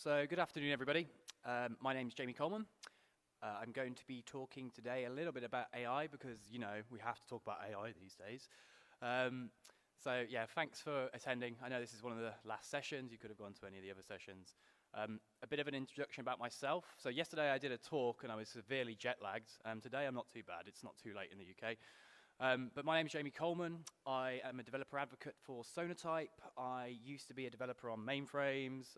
So good afternoon, everybody. My name's Jamie Coleman. I'm going to be talking today a little bit about AI because, you know, we have to talk about AI these days. So yeah, thanks for attending. I know this is one of the last sessions. You could have gone to any of the other sessions. A bit of an introduction about myself. So yesterday I did a talk and I was severely jet lagged. Today I'm not too bad. It's not too late in the UK. But my name is Jamie Coleman. I am a developer advocate for Sonatype. I used to be a developer on mainframes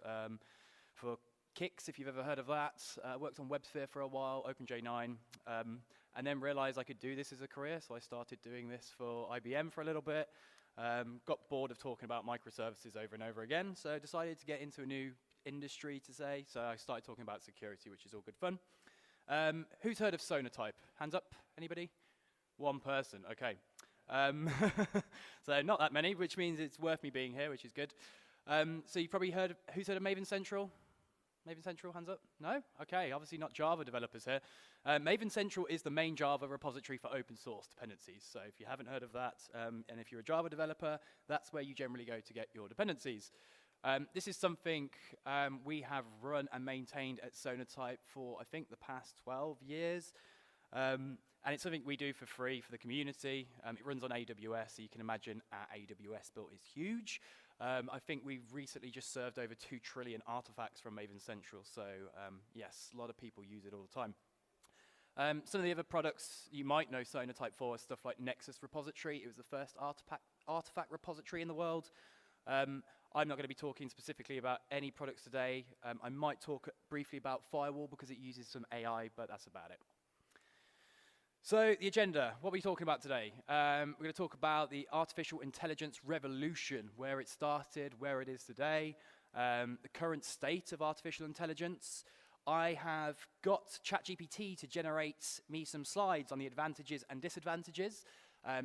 for Kix, if you've ever heard of that. Worked on WebSphere for a while, OpenJ9, and then realized I could do this as a career, so I started doing this for IBM for a little bit. Got bored of talking about microservices over and over again, so decided to get into a new industry to say, so I started talking about security, which is all good fun. Who's heard of Sonatype? Hands up, anybody? One person, okay. So not that many, which means it's worth me being here, which is good. So you've probably heard, who's heard of Maven Central? Maven Central, hands up? No? Okay, obviously not Java developers here. Maven Central is the main Java repository for open source dependencies. So if you haven't heard of that, and if you're a Java developer, that's where you generally go to get your dependencies. This is something we have run and maintained at Sonatype for, I think, the past 12 years. And it's something we do for free for the community. It runs on AWS, so you can imagine our AWS build is huge. I think we've recently just served over 2 trillion artifacts from Maven Central, so yes, a lot of people use it all the time. Some of the other products you might know Sonatype for are stuff like Nexus Repository. It was the first artifact repository in the world. I'm not going to be talking specifically about any products today. I might talk briefly about Firewall because it uses some AI, but that's about it. So the agenda, what are we talking about today? We're going to talk about the artificial intelligence revolution, where it started, where it is today, the current state of artificial intelligence. I have got ChatGPT to generate me some slides on the advantages and disadvantages.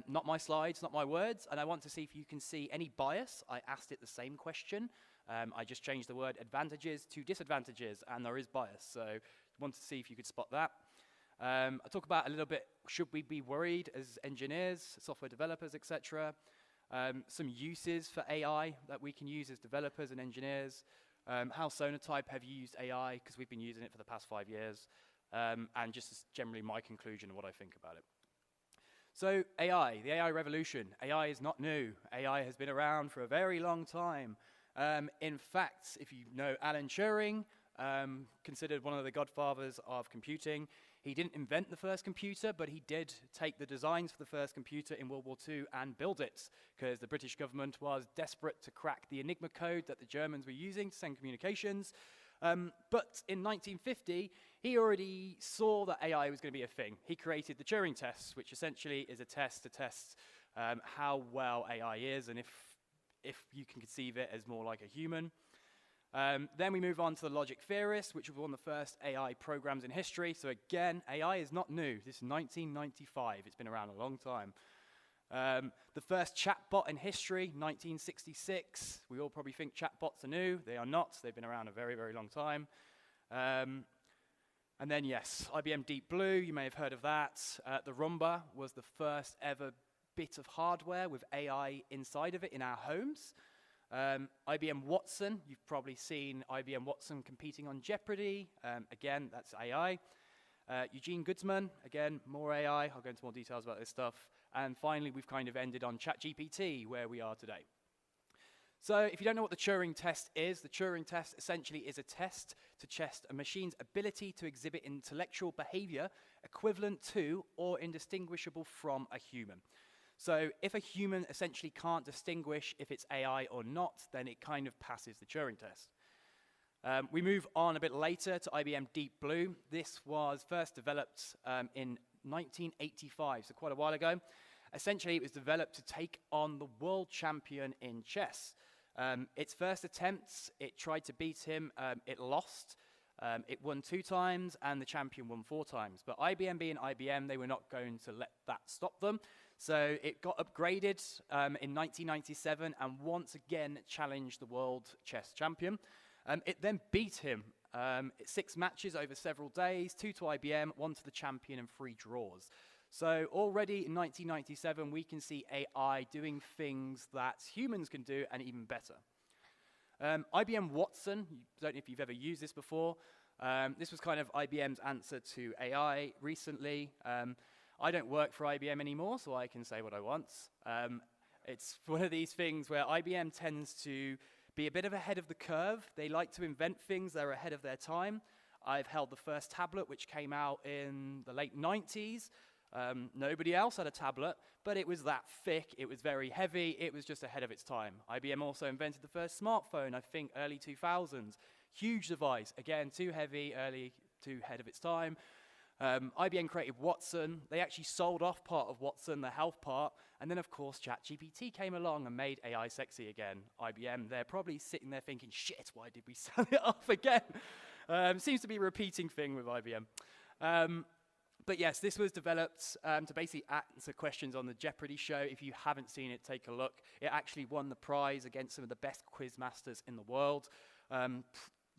Not my slides, not my words, and I want to see if you can see any bias. I asked it the same question. I just changed the word advantages to disadvantages, and there is bias, so I want to see if you could spot that. I'll talk about a little bit, should we be worried as engineers, software developers, etc. Some uses for AI that we can use as developers and engineers. How Sonatype have used AI, because we've been using it for the past 5 years. And just generally my conclusion of what I think about it. So AI, the AI revolution. AI is not new. AI has been around for a very long time. In fact, if you know Alan Turing, considered one of the godfathers of computing. He didn't invent the first computer, but he did take the designs for the first computer in World War II and build it, because the British government was desperate to crack the Enigma code that the Germans were using to send communications. But in 1950, he already saw that AI was going to be a thing. He created the Turing test, which essentially is a test to test how well AI is, and if you can conceive it as more like a human. Then we move on to the logic theorist, which was one of the first AI programs in history. So again, AI is not new. This is 1995. It's been around a long time. The first chatbot in history, 1966. We all probably think chatbots are new. They are not. They've been around a very, very long time. And then, yes, IBM Deep Blue. You may have heard of that. The Roomba was the first ever bit of hardware with AI inside of it in our homes. IBM Watson, you've probably seen IBM Watson competing on Jeopardy. Again, that's AI. Eugene Goodsman, again, more AI. I'll go into more details about this stuff. And finally, we've kind of ended on ChatGPT, where we are today. So if you don't know what the Turing test is, the Turing test essentially is a test to test a machine's ability to exhibit intellectual behavior equivalent to or indistinguishable from a human. So if a human essentially can't distinguish if it's AI or not, then it kind of passes the Turing test. We move on a bit later to IBM Deep Blue. This was first developed in 1985, so quite a while ago. Essentially, it was developed to take on the world champion in chess. Its first attempts, it tried to beat him. It lost. It won 2 times, and the champion won 4 times. But IBM being IBM, they were not going to let that stop them. So it got upgraded in 1997 and once again challenged the world chess champion. It then beat him. 6 matches over several days, 2 to IBM, 1 to the champion, and 3 draws. So already in 1997, we can see AI doing things that humans can do and even better. IBM Watson, I don't know if you've ever used this before. This was kind of IBM's answer to AI recently. I don't work for IBM anymore, so I can say what I want. It's one of these things where IBM tends to be a bit of ahead of the curve. They like to invent things that are ahead of their time. I've held the first tablet, which came out in the late 90s. Nobody else had a tablet, but it was that thick, it was very heavy, it was just ahead of its time. IBM also invented the first smartphone, I think early 2000s. Huge device, again, too heavy, too ahead of its time. IBM created Watson. They actually sold off part of Watson, the health part, and then of course ChatGPT came along and made AI sexy again. IBM, they're probably sitting there thinking, shit, why did we sell it off again? Seems to be a repeating thing with IBM. But yes, this was developed to basically answer questions on the Jeopardy show. If you haven't seen it, take a look. It actually won the prize against some of the best quiz masters in the world.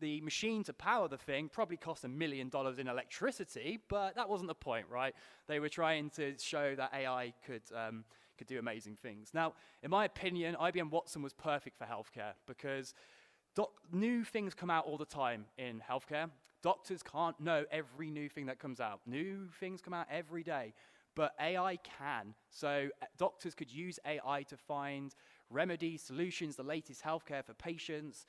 The machine to power the thing probably cost $1 million in electricity, but that wasn't the point, right? They were trying to show that AI could do amazing things. Now, in my opinion, IBM Watson was perfect for healthcare because new things come out all the time in healthcare. Doctors can't know every new thing that comes out. New things come out every day, but AI can. So doctors could use AI to find remedies, solutions, the latest healthcare for patients.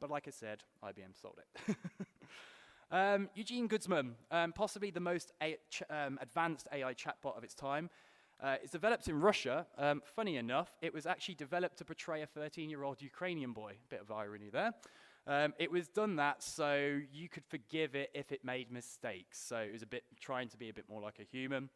But like I said, IBM sold it. Eugene Goodsman, possibly the most advanced AI chatbot of its time. It's developed in Russia. Funny enough, it was actually developed to portray a 13-year-old Ukrainian boy. Bit of irony there. It was done that so you could forgive it if it made mistakes. So it was trying to be a bit more like a human.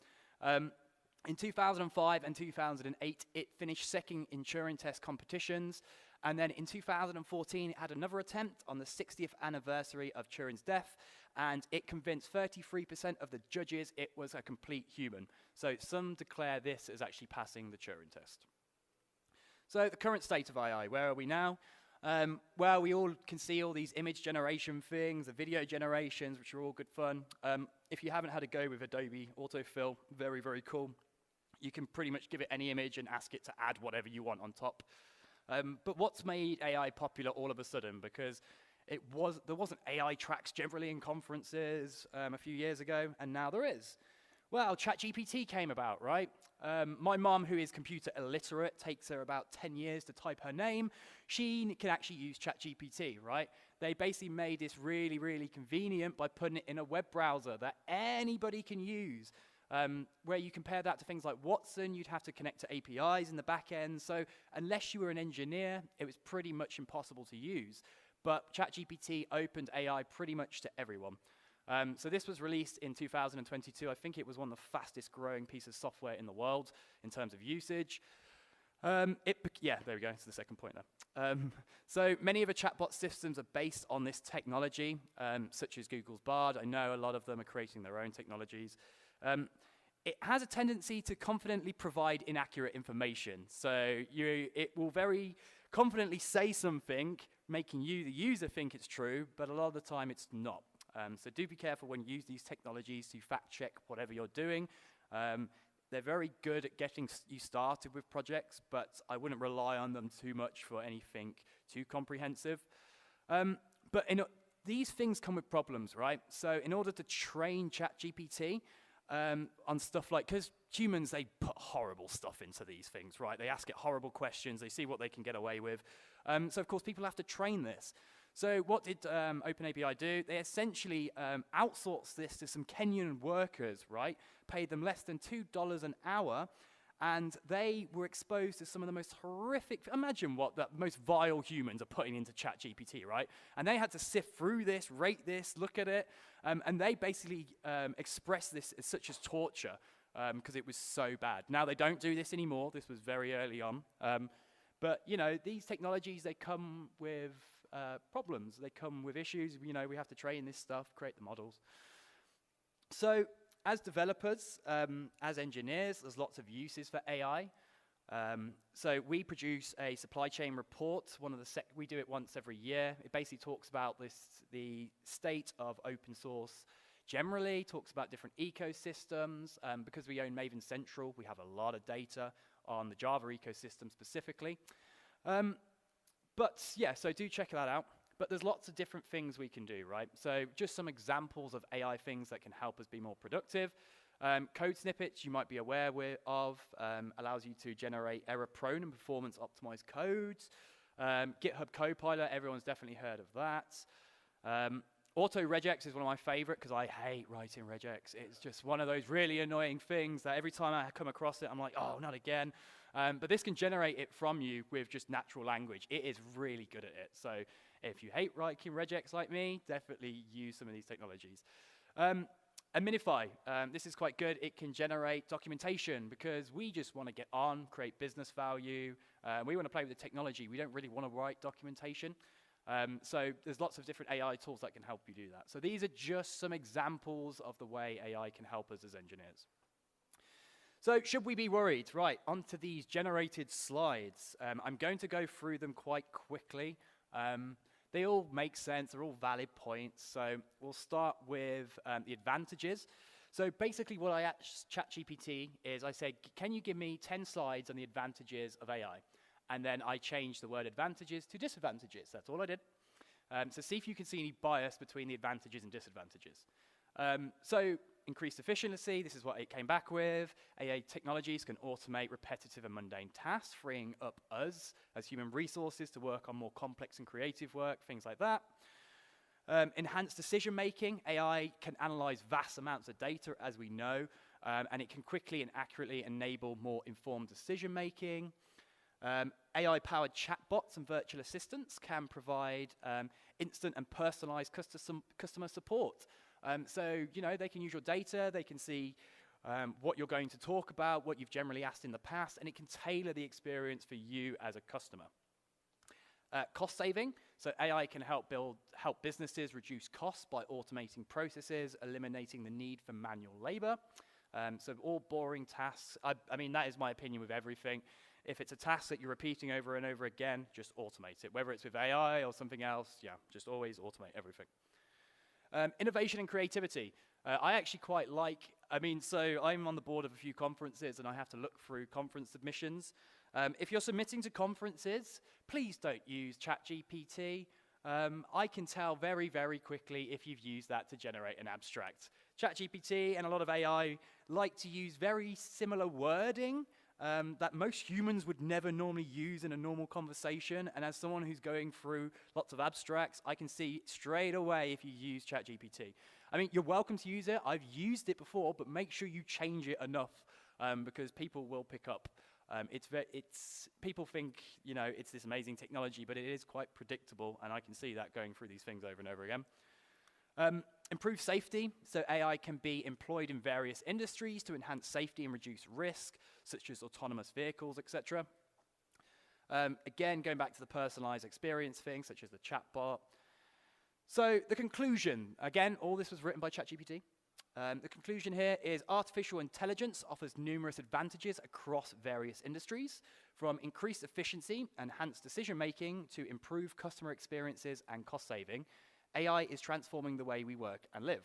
In 2005 and 2008, it finished second in Turing test competitions. And then in 2014, it had another attempt on the 60th anniversary of Turing's death, and it convinced 33% of the judges it was a complete human. So some declare this as actually passing the Turing test. So the current state of AI, where are we now? Well, we all can see all these image generation things, the video generations, which are all good fun. If you haven't had a go with Adobe Autofill, very, very cool. You can pretty much give it any image and ask it to add whatever you want on top. But what's made AI popular all of a sudden? Because there wasn't AI tracks generally in conferences a few years ago, and now there is. Well, ChatGPT came about, right? My mom, who is computer illiterate, takes her about 10 years to type her name. She can actually use ChatGPT, right? They basically made this really, really convenient by putting it in a web browser that anybody can use. Where you compare that to things like Watson, you'd have to connect to APIs in the back end. So unless you were an engineer, it was pretty much impossible to use. But ChatGPT opened AI pretty much to everyone. So this was released in 2022. I think it was one of the fastest growing pieces of software in the world in terms of usage. Yeah, there we go. It's the second point there. So many of the chatbot systems are based on this technology, such as Google's Bard. I know a lot of them are creating their own technologies. It has a tendency to confidently provide inaccurate information. So it will very confidently say something, making you, the user, think it's true, but a lot of the time it's not. So do be careful when you use these technologies to fact check whatever you're doing. They're very good at getting you started with projects, but I wouldn't rely on them too much for anything too comprehensive. But these things come with problems, right? So in order to train ChatGPT, on stuff like, because humans, they put horrible stuff into these things, right? They ask it horrible questions, they see what they can get away with. So of course, people have to train this. So what did OpenAPI do? They essentially outsourced this to some Kenyan workers, right? Paid them less than $2 an hour, and they were exposed to some of the most horrific, imagine what the most vile humans are putting into ChatGPT, right? And they had to sift through this, rate this, look at it, and they basically expressed this as such as torture because it was so bad. Now they don't do this anymore. This was very early on. But, you know, these technologies, they come with problems. They come with issues. You know, we have to train this stuff, create the models. So as developers, as engineers, there's lots of uses for AI. So we produce a supply chain report. We do it once every year. It basically talks about the state of open source generally, talks about different ecosystems. Because we own Maven Central, we have a lot of data on the Java ecosystem specifically. But yeah, so do check that out. But there's lots of different things we can do, right? So just some examples of AI things that can help us be more productive. Code snippets you might be aware of allows you to generate error-prone and performance-optimized codes. GitHub Copilot, everyone's definitely heard of that. Auto regex is one of my favorite because I hate writing regex. It's just one of those really annoying things that every time I come across it, I'm like, oh, not again. But this can generate it from you with just natural language. It is really good at it. So if you hate writing regex like me, definitely use some of these technologies. And Minify, this is quite good. It can generate documentation because we just want to get on, create business value. We want to play with the technology. We don't really want to write documentation. So there's lots of different AI tools that can help you do that. So these are just some examples of the way AI can help us as engineers. So should we be worried? Right, onto these generated slides. I'm going to go through them quite quickly. They all make sense, they're all valid points. So we'll start with the advantages. So basically what I asked ChatGPT is I said, can you give me 10 slides on the advantages of AI? And then I changed the word advantages to disadvantages. That's all I did. So see if you can see any bias between the advantages and disadvantages. So increased efficiency, this is what it came back with. AI technologies can automate repetitive and mundane tasks, freeing up us as human resources to work on more complex and creative work, things like that. Enhanced decision making, AI can analyze vast amounts of data, as we know, and it can quickly and accurately enable more informed decision making. AI-powered chatbots and virtual assistants can provide instant and personalized customer support. So, you know, they can use your data, they can see what you're going to talk about, what you've generally asked in the past, and it can tailor the experience for you as a customer. Cost saving, so AI can help businesses reduce costs by automating processes, eliminating the need for manual labor. So all boring tasks, I mean, that is my opinion with everything. If it's a task that you're repeating over and over again, just automate it. Whether it's with AI or something else, yeah, just always automate everything. Innovation and creativity. I actually quite like, so I'm on the board of a few conferences and I have to look through conference submissions. If you're submitting to conferences, please don't use ChatGPT. I can tell very, very quickly if you've used that to generate an abstract. ChatGPT and a lot of AI like to use very similar wording that most humans would never normally use in a normal conversation. And as someone who's going through lots of abstracts, I can see straight away if you use ChatGPT. I mean, you're welcome to use it. I've used it before, but make sure you change it enough because people will pick up. People think, you know, it's this amazing technology, but it is quite predictable, and I can see that going through these things over and over again. Improve safety, so AI can be employed in various industries to enhance safety and reduce risk, such as autonomous vehicles, etc. Again, going back to the personalized experience thing, such as the chatbot. So the conclusion, again, all this was written by ChatGPT. The conclusion here is artificial intelligence offers numerous advantages across various industries, from increased efficiency, enhanced decision-making, to improve customer experiences and cost saving. AI is transforming the way we work and live.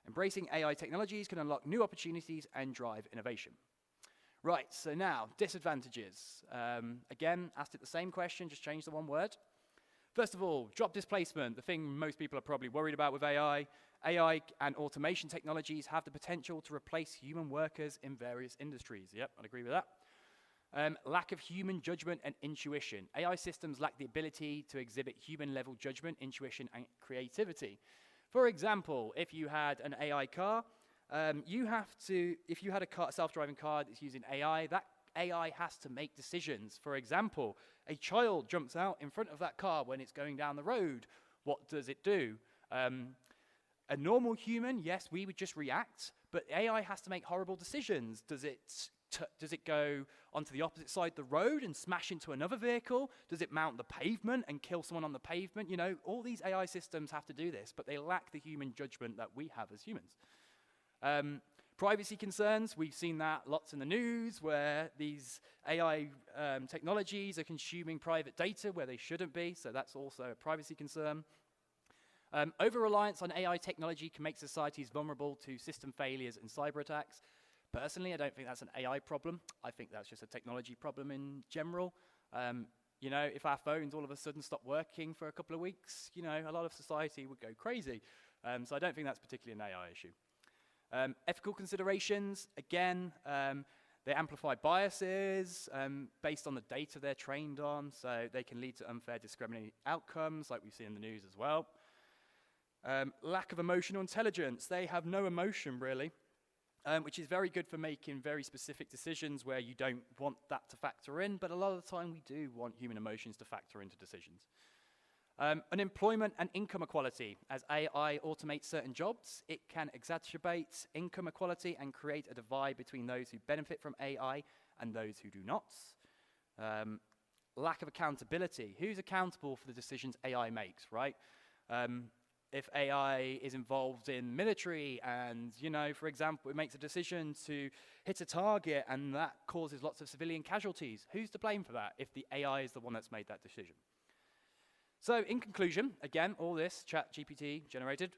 Embracing AI technologies can unlock new opportunities and drive innovation. Right, so now, disadvantages. Again, asked it the same question, just changed the one word. First of all, job displacement, the thing most people are probably worried about with AI. AI and automation technologies have the potential to replace human workers in various industries. Yep, I'd agree with that. Lack of human judgment and intuition. AI systems lack the ability to exhibit human-level judgment, intuition, and creativity. For example, if you had an AI car, if you had a self-driving car that's using AI, that AI has to make decisions. For example, a child jumps out in front of that car when it's going down the road. What does it do? A normal human, yes, we would just react, but AI has to make horrible decisions. Does it go onto the opposite side of the road and smash into another vehicle? Does it mount the pavement and kill someone on the pavement? You know, all these AI systems have to do this, but they lack the human judgment that we have as humans. Privacy concerns, we've seen that lots in the news where these AI technologies are consuming private data where they shouldn't be, so that's also a privacy concern. Over-reliance on AI technology can make societies vulnerable to system failures and cyber attacks. Personally, I don't think that's an AI problem. I think that's just a technology problem in general. if our phones all of a sudden stop working for a couple of weeks, a lot of society would go crazy. So I don't think that's particularly an AI issue. Ethical considerations, again, they amplify biases based on the data they're trained on, so they can lead to unfair discriminating outcomes, like we see in the news as well. Lack of emotional intelligence, they have no emotion really, which is very good for making very specific decisions where you don't want that to factor in, but a lot of the time we do want human emotions to factor into decisions. Unemployment and income equality. As AI automates certain jobs, it can exacerbate income equality and create a divide between those who benefit from AI and those who do not. Lack of accountability. Who's accountable for the decisions AI makes, right? If AI is involved in military and, for example, it makes a decision to hit a target and that causes lots of civilian casualties, who's to blame for that if the AI is the one that's made that decision? So in conclusion, again, all this ChatGPT generated,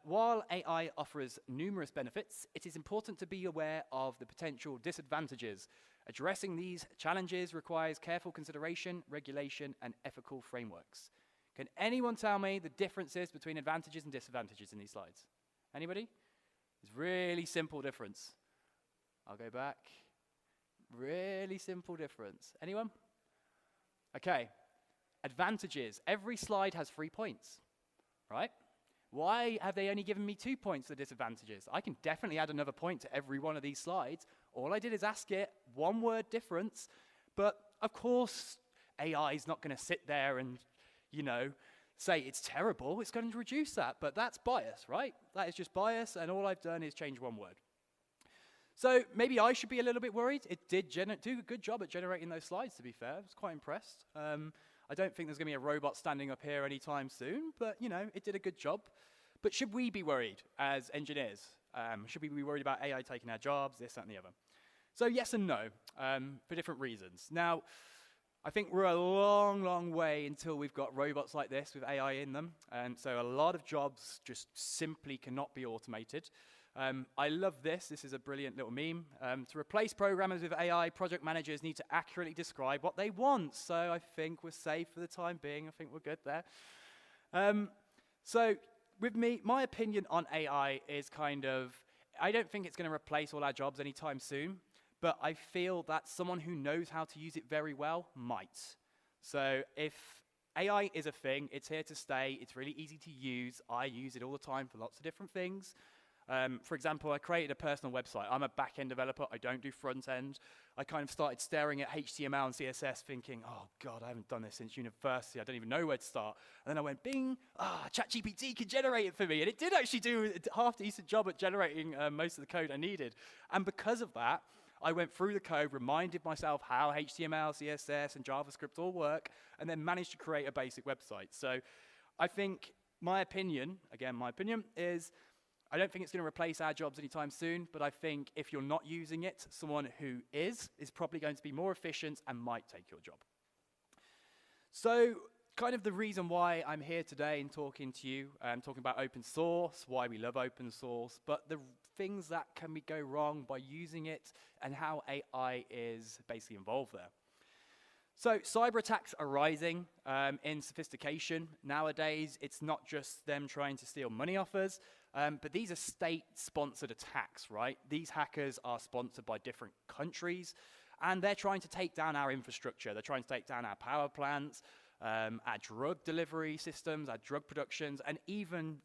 while AI offers numerous benefits, it is important to be aware of the potential disadvantages. Addressing these challenges requires careful consideration, regulation, and ethical frameworks. Can anyone tell me the differences between advantages and disadvantages in these slides? Anybody? It's really simple difference. I'll go back. Really simple difference. Anyone? Okay. Advantages. Every slide has 3 points, right? Why have they only given me 2 points for the disadvantages? I can definitely add another point to every one of these slides. All I did is ask it, 1 word difference, but of course AI is not going to sit there and, say it's terrible. It's going to reduce that, but that's bias, right? That is just bias, and all I've done is change 1 word. So maybe I should be a little bit worried. It did do a good job at generating those slides, to be fair. I was quite impressed. I don't think there's going to be a robot standing up here anytime soon, but, it did a good job. But should we be worried as engineers? Should we be worried about AI taking our jobs, this, that, and the other? So yes and no, for different reasons. Now, I think we're a long, long way until we've got robots like this with AI in them, and so a lot of jobs just simply cannot be automated. I love this. This is a brilliant little meme. To replace programmers with AI, project managers need to accurately describe what they want. So I think we're safe for the time being. I think we're good there. So with me, my opinion on AI is I don't think it's going to replace all our jobs anytime soon, but I feel that someone who knows how to use it very well might. So if AI is a thing, it's here to stay. It's really easy to use. I use it all the time for lots of different things. For example, I created a personal website. I'm a back-end developer. I don't do front-end. I kind of started staring at HTML and CSS thinking, oh, God, I haven't done this since university. I don't even know where to start. And then I went, bing, ChatGPT can generate it for me. And it did actually do a half-decent job at generating most of the code I needed. And because of that, I went through the code, reminded myself how HTML, CSS, and JavaScript all work, and then managed to create a basic website. So I think my opinion, is I don't think it's going to replace our jobs anytime soon, but I think if you're not using it, someone who is probably going to be more efficient and might take your job. So kind of the reason why I'm here today and talking to you, talking about open source, why we love open source, but the things that can go wrong by using it and how AI is basically involved there. So cyber attacks are rising in sophistication. Nowadays, it's not just them trying to steal money off us, but these are state-sponsored attacks, right? These hackers are sponsored by different countries, and they're trying to take down our infrastructure. They're trying to take down our power plants, our drug delivery systems, our drug productions, and even,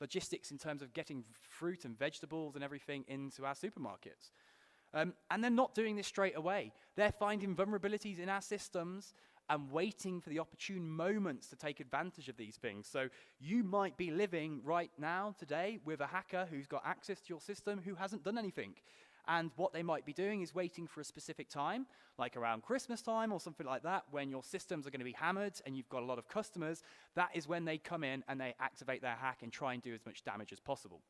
logistics in terms of getting fruit and vegetables and everything into our supermarkets. And they're not doing this straight away. They're finding vulnerabilities in our systems and waiting for the opportune moments to take advantage of these things. So you might be living right now, today, with a hacker who's got access to your system who hasn't done anything. And what they might be doing is waiting for a specific time, like around Christmas time or something like that, when your systems are going to be hammered and you've got a lot of customers. That is when they come in and they activate their hack and try and do as much damage as possible.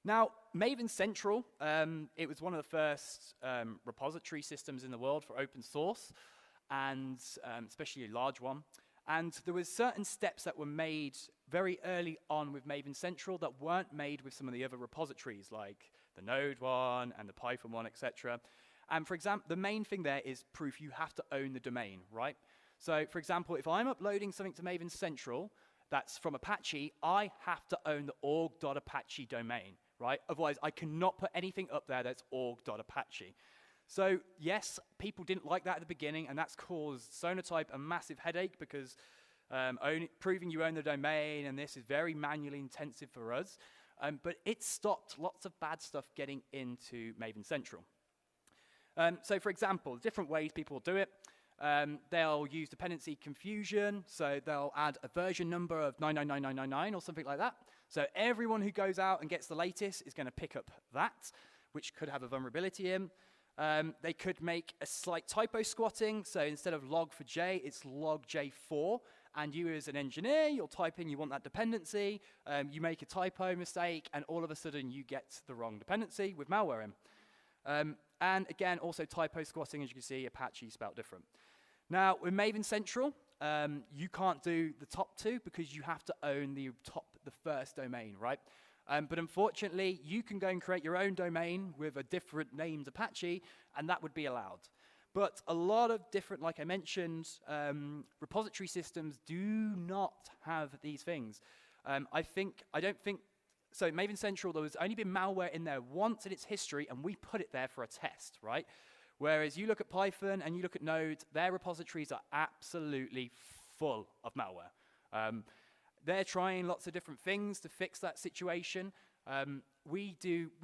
Now, Maven Central, it was one of the first repository systems in the world for open source, and especially a large one. And there were certain steps that were made very early on with Maven Central that weren't made with some of the other repositories, like the Node one and the Python one, etc. And for example, the main thing there is proof you have to own the domain, right? So for example, if I'm uploading something to Maven Central that's from Apache, I have to own the org.apache domain, right? Otherwise, I cannot put anything up there that's org.apache. So yes, people didn't like that at the beginning, and that's caused Sonatype a massive headache because proving you own the domain and this is very manually intensive for us. But it stopped lots of bad stuff getting into Maven Central. So for example, different ways people do it. They'll use dependency confusion, so they'll add a version number of 999999 or something like that. So everyone who goes out and gets the latest is going to pick up that, which could have a vulnerability in. They could make a slight typo squatting, so instead of log4j, it's log4j, and you as an engineer, you'll type in you want that dependency, you make a typo mistake, and all of a sudden you get the wrong dependency with malware in. And again, also typo squatting, as you can see, Apache spelled different. Now, with Maven Central, you can't do the top two because you have to own the first domain, right? But unfortunately, you can go and create your own domain with a different named Apache, and that would be allowed. But a lot of different, like I mentioned, repository systems do not have these things. So Maven Central, there has only been malware in there once in its history, and we put it there for a test, right? Whereas you look at Python and you look at Node, their repositories are absolutely full of malware. They're trying lots of different things to fix that situation. We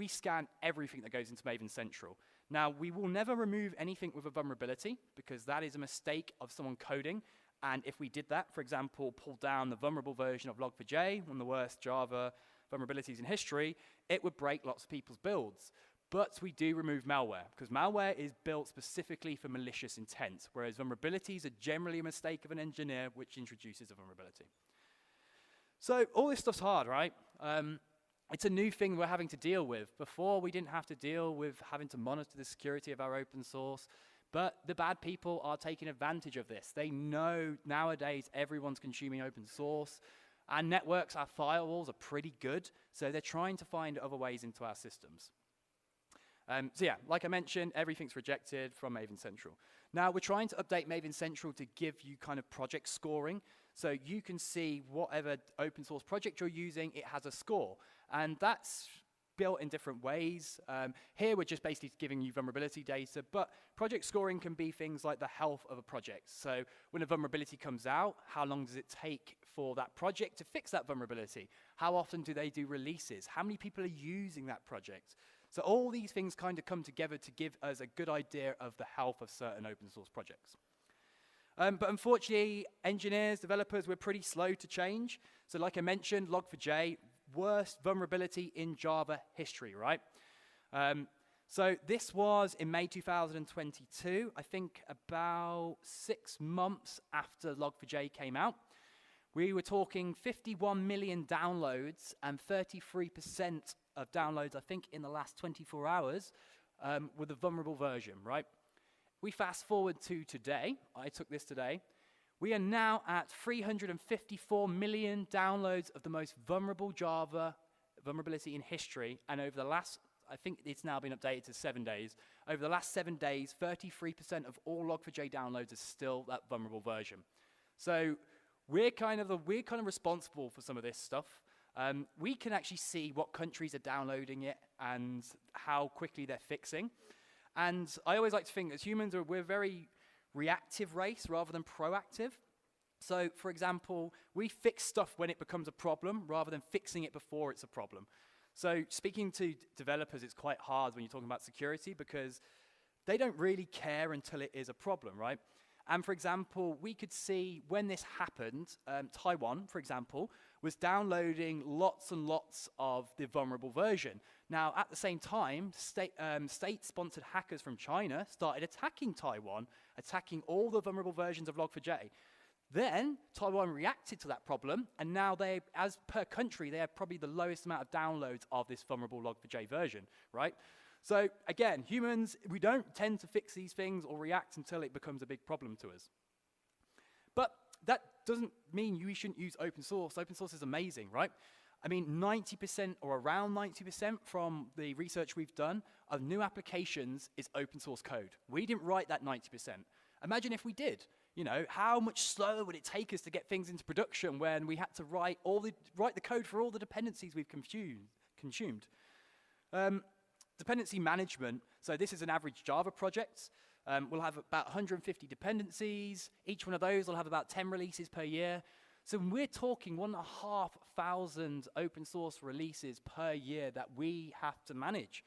scan everything that goes into Maven Central. Now, we will never remove anything with a vulnerability because that is a mistake of someone coding. And if we did that, for example, pull down the vulnerable version of log4j, one of the worst Java vulnerabilities in history, it would break lots of people's builds. But we do remove malware because malware is built specifically for malicious intent, whereas vulnerabilities are generally a mistake of an engineer which introduces a vulnerability. So all this stuff's hard, right? It's a new thing we're having to deal with. Before, we didn't have to deal with having to monitor the security of our open source, but the bad people are taking advantage of this. They know nowadays everyone's consuming open source, and networks, our firewalls are pretty good, so they're trying to find other ways into our systems. So yeah, like I mentioned, everything's rejected from Maven Central. Now, we're trying to update Maven Central to give you kind of project scoring, so you can see whatever open source project you're using, it has a score. And that's built in different ways. Here, we're just basically giving you vulnerability data, but project scoring can be things like the health of a project. So when a vulnerability comes out, how long does it take for that project to fix that vulnerability? How often do they do releases? How many people are using that project? So all these things kind of come together to give us a good idea of the health of certain open source projects. But unfortunately, engineers, developers, we're pretty slow to change. So like I mentioned, log4j, worst vulnerability in Java history, right? So this was in May 2022, I think about 6 months after log4j came out. We were talking 51 million downloads and 33% of downloads, I think, in the last 24 hours with a vulnerable version, right? We fast forward to today. I took this today. We are now at 354 million downloads of the most vulnerable Java vulnerability in history. And over the last, I think it's now been updated to 7 days. Over the last 7 days, 33% of all log4j downloads are still that vulnerable version. So we're kind of responsible for some of this stuff. We can actually see what countries are downloading it and how quickly they're fixing. And I always like to think as humans, we're a very reactive race rather than proactive. So, for example, we fix stuff when it becomes a problem rather than fixing it before it's a problem. So speaking to developers, it's quite hard when you're talking about security because they don't really care until it is a problem, right? And for example, we could see when this happened, Taiwan, for example, was downloading lots and lots of the vulnerable version. Now, at the same time, state-sponsored hackers from China started attacking Taiwan, attacking all the vulnerable versions of log4j. Then, Taiwan reacted to that problem, and now they, as per country, they have probably the lowest amount of downloads of this vulnerable log4j version, right? So, again, humans, we don't tend to fix these things or react until it becomes a big problem to us. But that doesn't mean we shouldn't use open source. Open source is amazing, right? I mean, 90% or around 90% from the research we've done of new applications is open source code. We didn't write that 90%. Imagine if we did. You know, how much slower would it take us to get things into production when we had to write the code for all the dependencies we've consumed? Dependency management. So this is an average Java project. We'll have about 150 dependencies. Each one of those will have about 10 releases per year. So when we're talking 1,500 open source releases per year that we have to manage.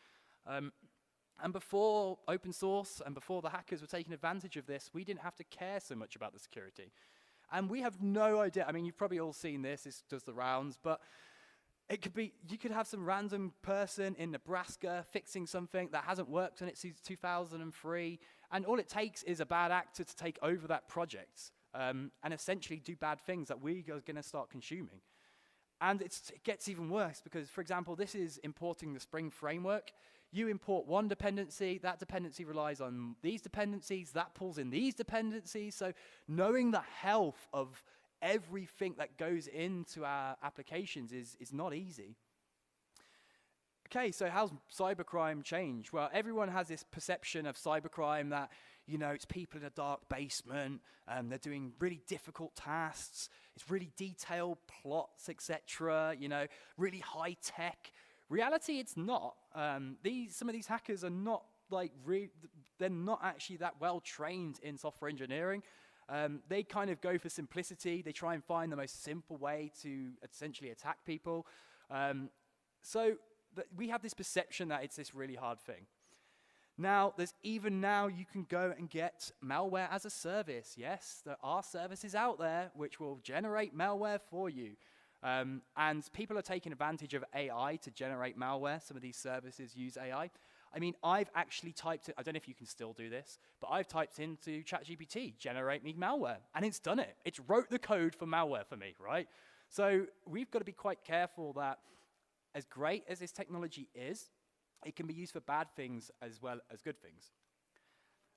And before open source and before the hackers were taking advantage of this, we didn't have to care so much about the security. And we have no idea. I mean, you've probably all seen this. This does the rounds. But it could be, you could have some random person in Nebraska fixing something that hasn't worked since 2003. And all it takes is a bad actor to take over that project and essentially do bad things that we are going to start consuming. And it gets even worse because, for example, this is importing the Spring framework. You import one dependency, that dependency relies on these dependencies, that pulls in these dependencies. So knowing the health of everything that goes into our applications is not easy. Okay, so how's cybercrime changed? Well, everyone has this perception of cybercrime that, you know, it's people in a dark basement, they're doing really difficult tasks, it's really detailed plots, etc., you know, really high tech. Reality, it's not. Some of these hackers are not they're not actually that well trained in software engineering. They kind of go for simplicity. They try and find the most simple way to essentially attack people. So we have this perception that it's this really hard thing. Now, now you can go and get malware as a service. Yes, there are services out there which will generate malware for you. And people are taking advantage of AI to generate malware. Some of these services use AI. I mean, I've actually typed it, I don't know if you can still do this, but I've typed into ChatGPT, generate me malware, and it's done it. It's wrote the code for malware for me, right? So we've got to be quite careful that as great as this technology is, it can be used for bad things as well as good things.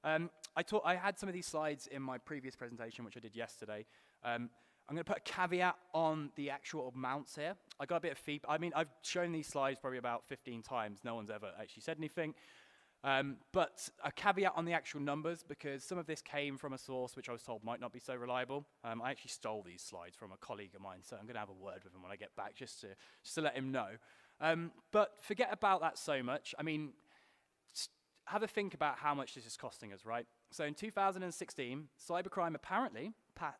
I had some of these slides in my previous presentation, which I did yesterday. I'm going to put a caveat on the actual amounts here. I got a bit of feedback. I mean, I've shown these slides probably about 15 times. No one's ever actually said anything. But a caveat on the actual numbers, because some of this came from a source which I was told might not be so reliable. I actually stole these slides from a colleague of mine, so I'm going to have a word with him when I get back just to let him know. But forget about that so much. I mean, have a think about how much this is costing us, right? So in 2016, cybercrime apparently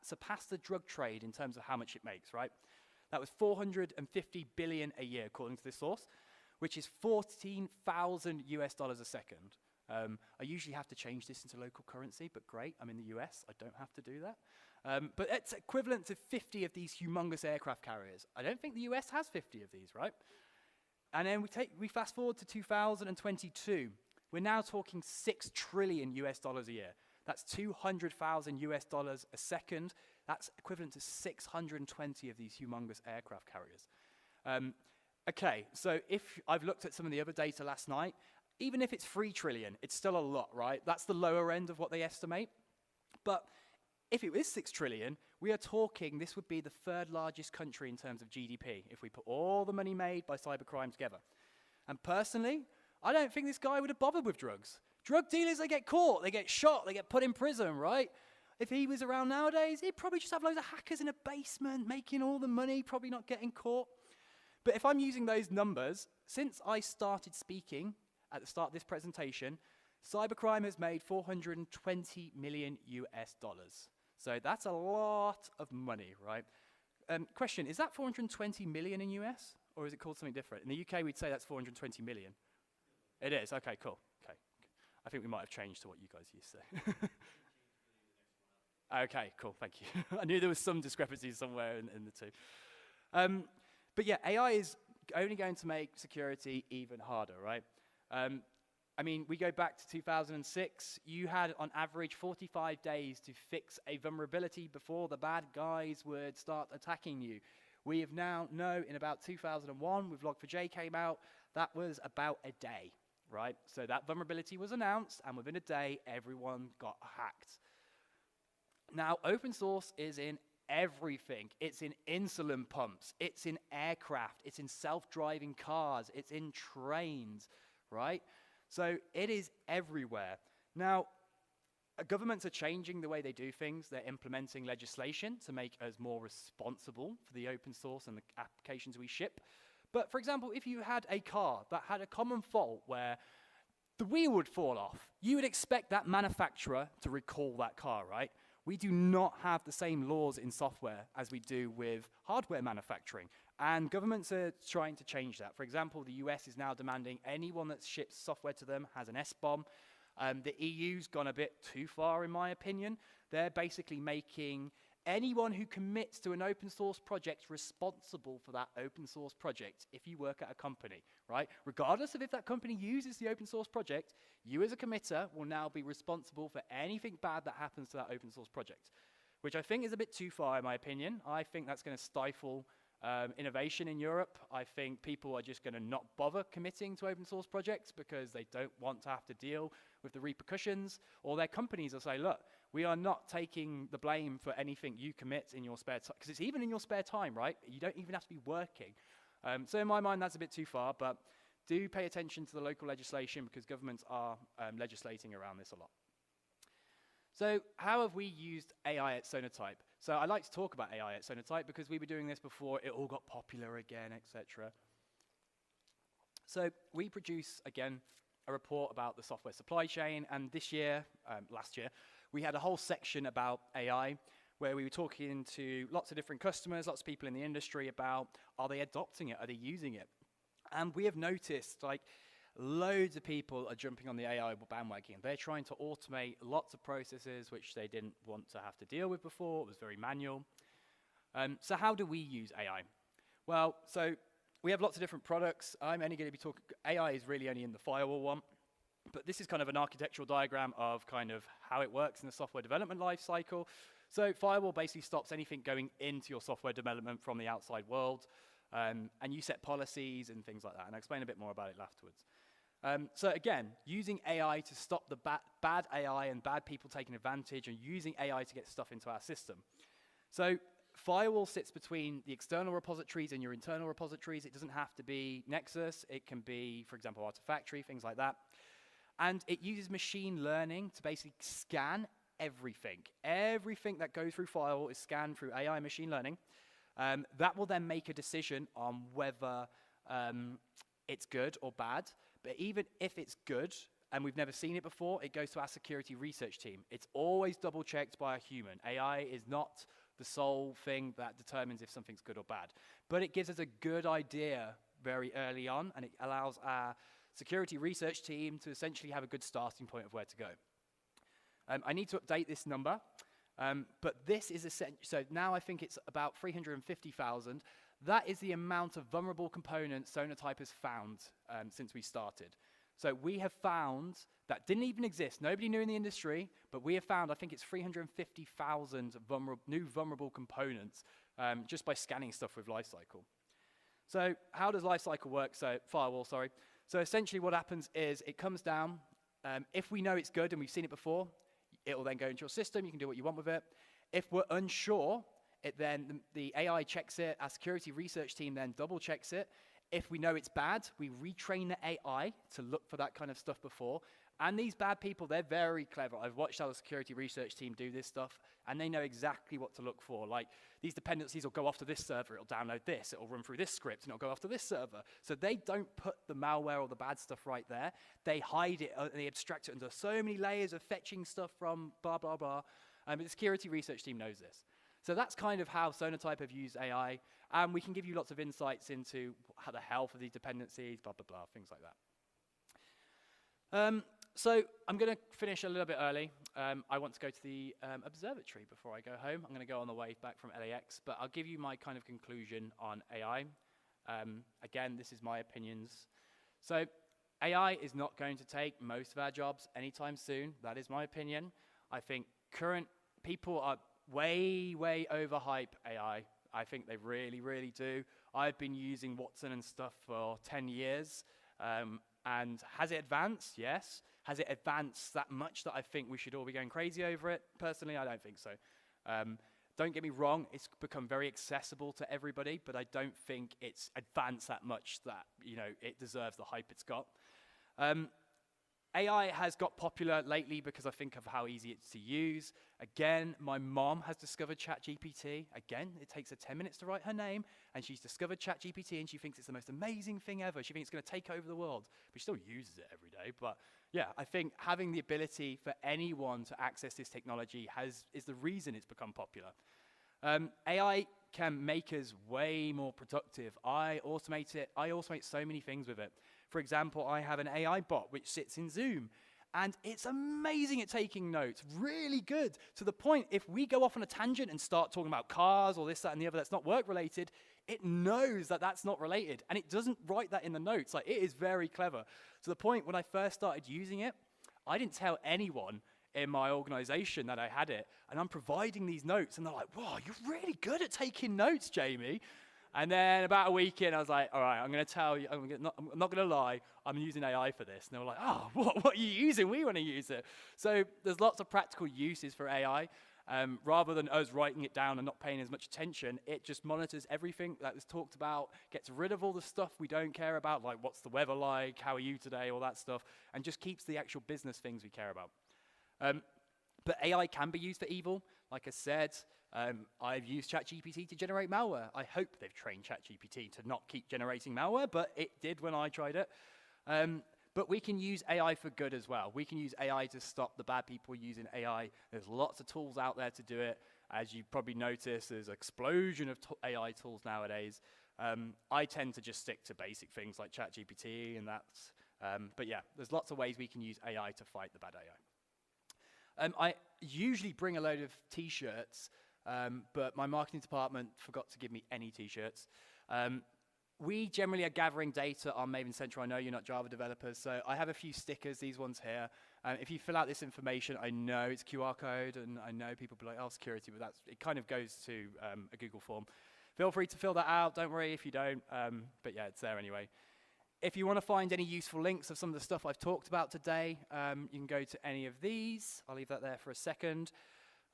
surpassed the drug trade in terms of how much it makes, right? That was 450 billion a year, according to this source, which is 14,000 US dollars a second. I usually have to change this into local currency, but great, I'm in the US, I don't have to do that. But it's equivalent to 50 of these humongous aircraft carriers. I don't think the US has 50 of these, right? And then we fast forward to 2022. We're now talking 6 trillion US dollars a year. That's 200,000 US dollars a second. That's equivalent to 620 of these humongous aircraft carriers. Okay, so if I've looked at some of the other data last night, even if it's 3 trillion, it's still a lot, right? That's the lower end of what they estimate. But if it is 6 trillion, we are talking this would be the 3rd largest country in terms of GDP if we put all the money made by cybercrime together. And personally, I don't think this guy would have bothered with drugs. Drug dealers, they get caught, they get shot, they get put in prison, right? If he was around nowadays, he'd probably just have loads of hackers in a basement making all the money, probably not getting caught. But if I'm using those numbers, since I started speaking at the start of this presentation, cybercrime has made 420 million US dollars. So that's a lot of money, right? Question, is that 420 million in US? Or is it called something different? In the UK, we'd say that's 420 million. It is, okay, cool. Okay. I think we might have changed to what you guys used to say. Okay, cool, thank you. I knew there was some discrepancies somewhere in the two. But yeah, AI is only going to make security even harder, right? I mean, we go back to 2006, you had on average 45 days to fix a vulnerability before the bad guys would start attacking you. We have now know in about 2001, with Log4j came out, that was about a day, right? So that vulnerability was announced, and within a day, everyone got hacked. Now, open source is in everything. It's in insulin pumps, it's in aircraft, it's in self-driving cars, it's in trains, right? So it is everywhere. Now, governments are changing the way they do things. They're implementing legislation to make us more responsible for the open source and the applications we ship. But for example, if you had a car that had a common fault where the wheel would fall off, you would expect that manufacturer to recall that car, right? We do not have the same laws in software as we do with hardware manufacturing. And governments are trying to change that. For example, the US is now demanding anyone that ships software to them has an S-bomb. The EU's gone a bit too far, in my opinion. They're basically making anyone who commits to an open source project responsible for that open source project if you work at a company, right? Regardless of if that company uses the open source project, you as a committer will now be responsible for anything bad that happens to that open source project, which I think is a bit too far, in my opinion. I think that's going to stifle innovation in Europe. I think people are just going to not bother committing to open source projects because they don't want to have to deal with the repercussions, or their companies will say, look, we are not taking the blame for anything you commit in your spare time, because it's even in your spare time, right? You don't even have to be working. So in my mind, that's a bit too far, but do pay attention to the local legislation because governments are legislating around this a lot. So how have we used AI at Sonatype? So I like to talk about AI at Sonatype because we were doing this before it all got popular again, etc. So we produce, again, a report about the software supply chain, and this year, last year, we had a whole section about AI where we were talking to lots of different customers, lots of people in the industry about, are they adopting it, are they using it? And we have noticed, like, loads of people are jumping on the AI bandwagon. They're trying to automate lots of processes which they didn't want to have to deal with before. It was very manual. So how do we use AI? Well, so we have lots of different products. I'm only going to be talking, AI is really only in the firewall one, but this is kind of an architectural diagram of kind of how it works in the software development life cycle. So firewall basically stops anything going into your software development from the outside world, and you set policies and things like that, and I'll explain a bit more about it afterwards. So again, using AI to stop the bad AI and bad people taking advantage, and using AI to get stuff into our system. So firewall sits between the external repositories and your internal repositories. It doesn't have to be Nexus. It can be, for example, Artifactory, things like that. And it uses machine learning to basically scan everything. Everything that goes through firewall is scanned through AI machine learning. That will then make a decision on whether it's good or bad. But even if it's good, and we've never seen it before, it goes to our security research team. It's always double-checked by a human. AI is not the sole thing that determines if something's good or bad. But it gives us a good idea very early on, and it allows our security research team to essentially have a good starting point of where to go. I need to update this number, but this is essential. So now I think it's about 350,000. That is the amount of vulnerable components Sonatype has found since we started. So we have found that didn't even exist. Nobody knew in the industry, but we have found, I think it's 350,000 new vulnerable components just by scanning stuff with Lifecycle. So how does Lifecycle work? So firewall, sorry. So essentially what happens is it comes down. If we know it's good and we've seen it before, it will then go into your system. You can do what you want with it. If we're unsure, the AI checks it, our security research team then double checks it. If we know it's bad, we retrain the AI to look for that kind of stuff before. And these bad people, they're very clever. I've watched how the security research team do this stuff, and they know exactly what to look for. Like, these dependencies will go off to this server, it'll download this, it'll run through this script, and it'll go off to this server. So they don't put the malware or the bad stuff right there. They hide it, and they abstract it under so many layers of fetching stuff from blah, blah, blah. But the security research team knows this. So that's kind of how Sonatype have used AI, and we can give you lots of insights into how the health of these dependencies, blah, blah, blah, things like that. So I'm going to finish a little bit early. I want to go to the observatory before I go home. I'm going to go on the way back from LAX, but I'll give you my kind of conclusion on AI. Again, this is my opinions. So AI is not going to take most of our jobs anytime soon. That is my opinion. I think current people are way overhype AI. I think they really, really do. I've been using Watson and stuff for 10 years. And has it advanced? Yes. Has it advanced that much that I think we should all be going crazy over it? Personally, I don't think so. Don't get me wrong, it's become very accessible to everybody, but I don't think it's advanced that much that, it deserves the hype it's got. AI has got popular lately because I think of how easy it's to use. Again, my mom has discovered ChatGPT. Again, it takes her 10 minutes to write her name, and she's discovered ChatGPT, and she thinks it's the most amazing thing ever. She thinks it's going to take over the world, but she still uses it every day. But yeah, I think having the ability for anyone to access this technology is the reason it's become popular. AI can make us way more productive. I automate so many things with it. For example, I have an AI bot which sits in Zoom, and it's amazing at taking notes, really good, to the point if we go off on a tangent and start talking about cars or this, that, and the other that's not work-related, it knows that that's not related, and it doesn't write that in the notes. Like, it is very clever. To the point when I first started using it, I didn't tell anyone in my organization that I had it, and I'm providing these notes, and they're like, "Wow, you're really good at taking notes, Jamie." And then about a week in, I was like, all right, I'm going to tell you, I'm not going to lie, I'm using AI for this. And they were like, oh, what are you using? We want to use it. So there's lots of practical uses for AI. Rather than us writing it down and not paying as much attention, it just monitors everything that was talked about, gets rid of all the stuff we don't care about, like what's the weather like, how are you today, all that stuff, and just keeps the actual business things we care about. But AI can be used for evil. Like I said, I've used ChatGPT to generate malware. I hope they've trained ChatGPT to not keep generating malware, but it did when I tried it. But we can use AI for good as well. We can use AI to stop the bad people using AI. There's lots of tools out there to do it. As you probably noticed, there's an explosion of AI tools nowadays. I tend to just stick to basic things like ChatGPT and that's, but yeah, there's lots of ways we can use AI to fight the bad AI. I usually bring a load of t-shirts, but my marketing department forgot to give me any t-shirts. We generally are gathering data on Maven Central. I know you're not Java developers, so I have a few stickers, these ones here. If you fill out this information, I know it's QR code, and I know people be like, oh, security, but it kind of goes to a Google form. Feel free to fill that out. Don't worry if you don't, but yeah, it's there anyway. If you want to find any useful links of some of the stuff I've talked about today, you can go to any of these. I'll leave that there for a second.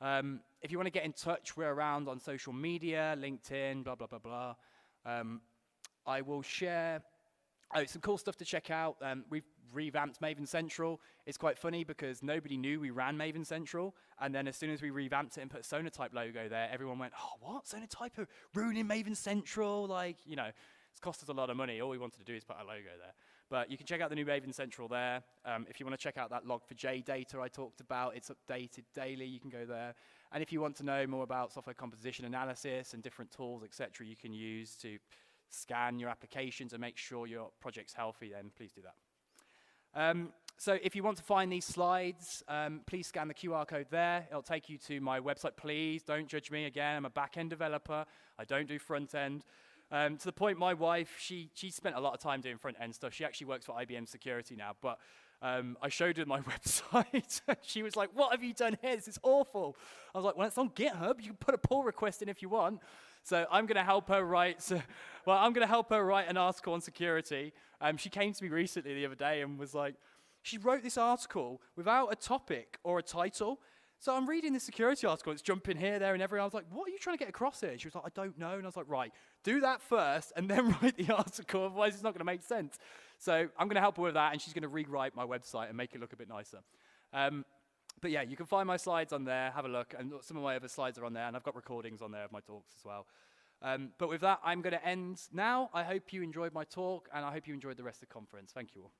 If you want to get in touch, we're around on social media, LinkedIn, blah, blah, blah, blah. I will share some cool stuff to check out. We've revamped Maven Central. It's quite funny because nobody knew we ran Maven Central, and then as soon as we revamped it and put a Sonatype logo there, everyone went, oh, what? Sonatype are ruining Maven Central? Like, you know, it's cost us a lot of money. All we wanted to do is put a logo there. But you can check out the new Maven Central there. If you want to check out that log4j data I talked about, it's updated daily. You can go there. And if you want to know more about software composition analysis and different tools, etc., you can use to scan your applications and make sure your project's healthy, then please do that. So if you want to find these slides, please scan the QR code there. It'll take you to my website. Please don't judge me again. I'm a back-end developer. I don't do front-end. To the point, my wife, she spent a lot of time doing front-end stuff. She actually works for IBM Security now, but I showed her my website. She was like, what have you done here? This is awful. I was like, well, it's on GitHub. You can put a pull request in if you want. So I'm going to help her write. I'm going to help her write an article on security. She came to me recently the other day and was like, she wrote this article without a topic or a title. So I'm reading the security article. It's jumping here, there, and everywhere. I was like, what are you trying to get across here? She was like, I don't know. And I was like, right, do that first and then write the article. Otherwise, it's not going to make sense. So I'm going to help her with that, and she's going to rewrite my website and make it look a bit nicer. But yeah, you can find my slides on there. Have a look. And some of my other slides are on there, and I've got recordings on there of my talks as well. But with that, I'm going to end now. I hope you enjoyed my talk, and I hope you enjoyed the rest of the conference. Thank you all.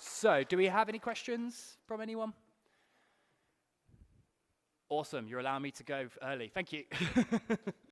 So, do we have any questions from anyone? Awesome. You're allowing me to go early. Thank you.